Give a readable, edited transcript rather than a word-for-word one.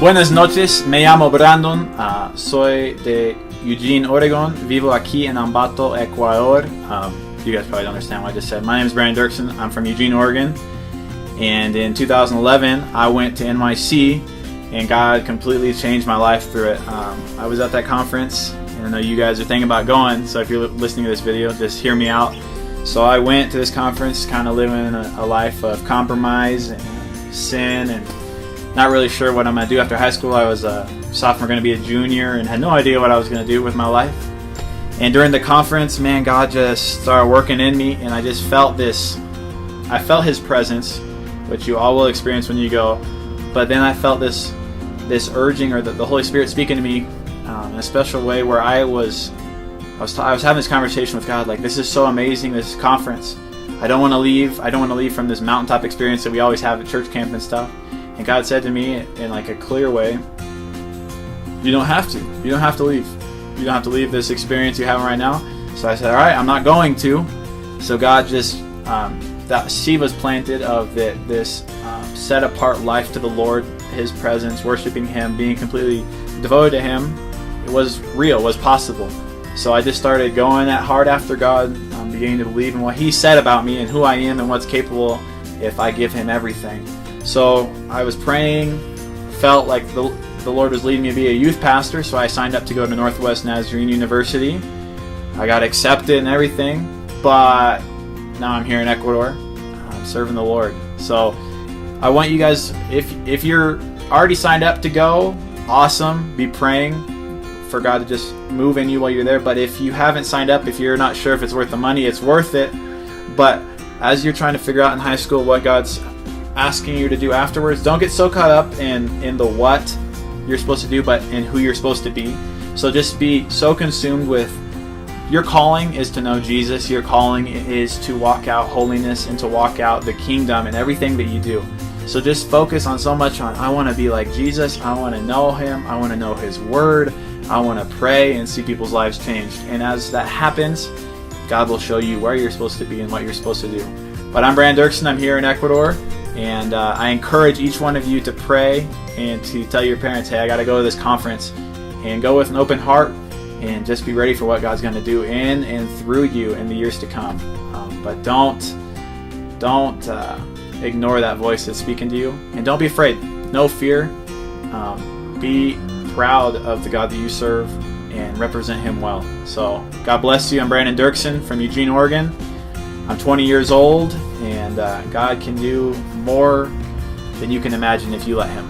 Buenas noches, me llamo Brandon, soy de Eugene, Oregon, vivo aquí en Ambato, Ecuador. You guys probably don't understand what I just said. My name is Brandon Dirksen, I'm from Eugene, Oregon, and in 2011 I went to NYC and God completely changed my life through it. I was at that conference, and I know you guys are thinking about going, so if you're listening to this video, just hear me out. So I went to this conference kind of living a life of compromise and sin and not really sure what I'm going to do after high school. I was a sophomore, going to be a junior, and had no idea what I was going to do with my life. And during the conference, man, God just started working in me, and I just felt this. I felt His presence, which you all will experience when you go. But then I felt this urging, or the Holy Spirit speaking to me in a special way, where I was having this conversation with God, like, this is so amazing, this conference. I don't want to leave. I don't want to leave from this mountaintop experience that we always have at church camp and stuff. And God said to me in like a clear way, you don't have to. You don't have to leave. You don't have to leave this experience you're having right now. So I said, all right, I'm not going to. So God just, that seed was planted of this set apart life to the Lord, His presence, worshiping Him, being completely devoted to Him. It was real, it was possible. So I just started going that hard after God, beginning to believe in what He said about me and who I am and what's capable if I give Him everything. So I was praying, felt like the Lord was leading me to be a youth pastor, so I signed up to go to Northwest Nazarene University. I got accepted and everything, but now I'm here in Ecuador, serving the Lord. So I want you guys, if you're already signed up to go, awesome, be praying for God to just move in you while you're there. But if you haven't signed up, if you're not sure if it's worth the money, it's worth it. But as you're trying to figure out in high school what God's asking you to do afterwards, don't get so caught up in the what you're supposed to do, but in who you're supposed to be. So just be so consumed with your calling is to know Jesus. Your calling is to walk out holiness and to walk out the kingdom in everything that you do. So just focus on so much on, I want to be like Jesus, I want to know Him, I want to know His Word, I want to pray and see people's lives changed. And as that happens, God will show you where you're supposed to be and what you're supposed to do. But I'm Brandon Dirksen, I'm here in Ecuador. And I encourage each one of you to pray and to tell your parents, hey, I got to go to this conference, and go with an open heart and just be ready for what God's going to do in and through you in the years to come. But don't ignore that voice that's speaking to you, and don't be afraid. No fear. Be proud of the God that you serve and represent Him well. So God bless you. I'm Brandon Dirksen from Eugene, Oregon. I'm 20 years old, and God can do more than you can imagine if you let Him.